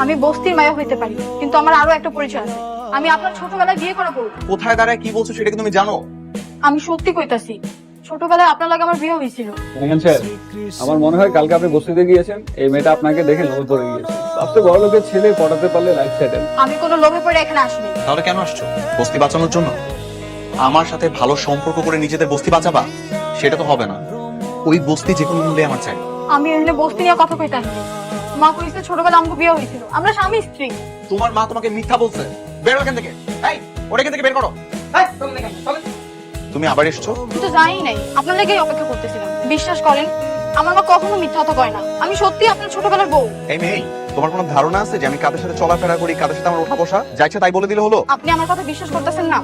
আমি বস্তির মায়া হইতে পারি, কিন্তু আমার আরো একটা পরিচয় আছে। আমি আপনার ছোটবেলায় বিয়ে করা বউ। কোথায় দাঁড়ায় কি বলছো সেটা কি তুমি জানো? আমি সত্যি কইতাছি, ছোটবেলায় আপনার লাগে আমার বিয়ে হয়েছিল। আমার মনে হয় কালকে আপনি বস্তিতে গিয়েছেন, এই মেয়েটা আপনাকে দেখে লোভে পড়ে গিয়েছে। সবচেয়ে বড় লোকের ছেলে পটাতে পারলে লাইফ সেটেল। আমি কোনো লোভে পড়ে এখানে আসিনি। তাহলে কেন আসছো? বস্তি বাঁচানোর জন্য? আমার সাথে ভালো সম্পর্ক করে নিজেদের বস্তি বাঁচাবা? সেটা তো হবে না। ওই বস্তি যে কোনো মূল্যে আমার চাই। আমি এমনি বস্তি নিয়ে কথা কইতে আসিনি। মা কইছে ছোটবেলায় আমাকে বিয়ে হয়েছিল, আমরা স্বামী স্ত্রী। তোমার মা তোমাকে মিথ্যা বলছে। বের হও এখান থেকে। এই, ওটা এখান থেকে বের করো। এই, চলেন এখান থেকে, চলেন। তুমি আবার এসেছো? কিন্তু জানি নাই, আপনার লেগেই অপেক্ষা করতেছিলাম। বিশ্বাস করেন, আমার মা কখনো মিথ্যা কথা কয় না। আমি সত্যি আপনার ছোটবেলার বউ। এই মেয়ে, তোমার কোনো ধারণা আছে যে আমি কাদের সাথে চলাফেরা করি, কাদের সাথে আমার ওঠা বসা? যা ইচ্ছা তাই বলে দিলে হলো? আপনি আমার কথা বিশ্বাস করতেছেন না?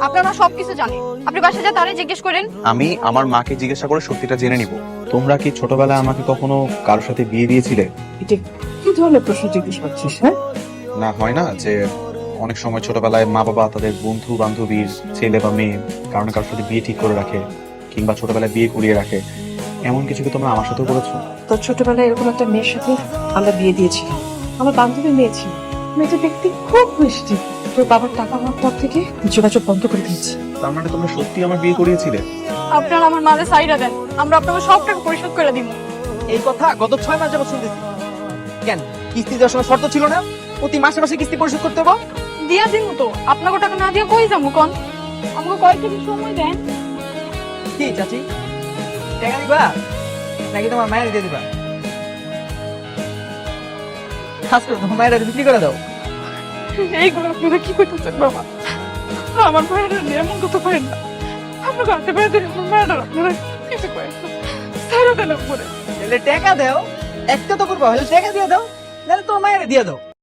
আপনার মা সবকিছু জানে। আপনি বাসায় যা তারে জিজ্ঞেস করেন। আমি আমার মাকে জিজ্ঞাসা করে সত্যিটা জেনে নিব। তোমরা কি ছোটবেলায় আমাকে কখনো কারোর সাথে বিয়ে দিয়েছিলে? এটা কি ধরনের প্রশ্ন জিজ্ঞেস করছিস? হ্যাঁ, না, হয় না যে অনেক সময় ছোটবেলায় মা বাবা তাদের বন্ধু বান্ধবীর ছেলে বা মেয়ে কারণ কারোর সাথে বিয়ে ঠিক করে রাখে, কিংবা ছোটবেলায় বিয়ে করিয়ে রাখে। এমন কিছু কি তোমরা আমার সাথেও করেছো? তোর ছোটবেলায় এরকম একটা মেয়ের সাথে আমরা বিয়ে দিয়েছিলাম। আমার বান্ধবী মেয়ে ছিল, মেয়েটা দেখতে খুব মিষ্টি। তোর বাবার টাকা হওয়ার পর থেকে যোগাযোগ বন্ধ করে দিয়েছে। তার মানে তোমরা সত্যি আমার বিয়ে করিয়েছিলে? আপনারা আমার মারে সাইডা দেন, আমরা আপনাকে সব টাকা পরিশোধ করে দিব। এই কথা গত 6 মাস যাবত শুনতেছি। কেন কিস্তি দেওয়ার সময় শর্ত ছিল না প্রতি মাসে মাসে কিস্তি পরিশোধ করতে হবে? দিয়া দিন তো, আপনাকে টাকা না দিয়া কই যাবো কোন? আমাকে কয়েকদিন সময় দেন। কি চাচি, টাকা দিবা নাকি তোমার মায়ের দিয়ে দিবা? খাস করে তোমার মায়ের বিক্রি করে দাও। এইগুলো আপনারা কি করতেছেন বাবা? আমার মায়ের এমন কথা পারেন না। আপনাকে হাতে পায়ে ধরে আমার মায়ের আপনারা কিছু করেন না। সারা দেন করে। তাহলে টাকা দাও, একটা তো করবা, হলে টাকা দিয়ে দাও, নাহলে তোমার মায়ের দিয়ে দাও।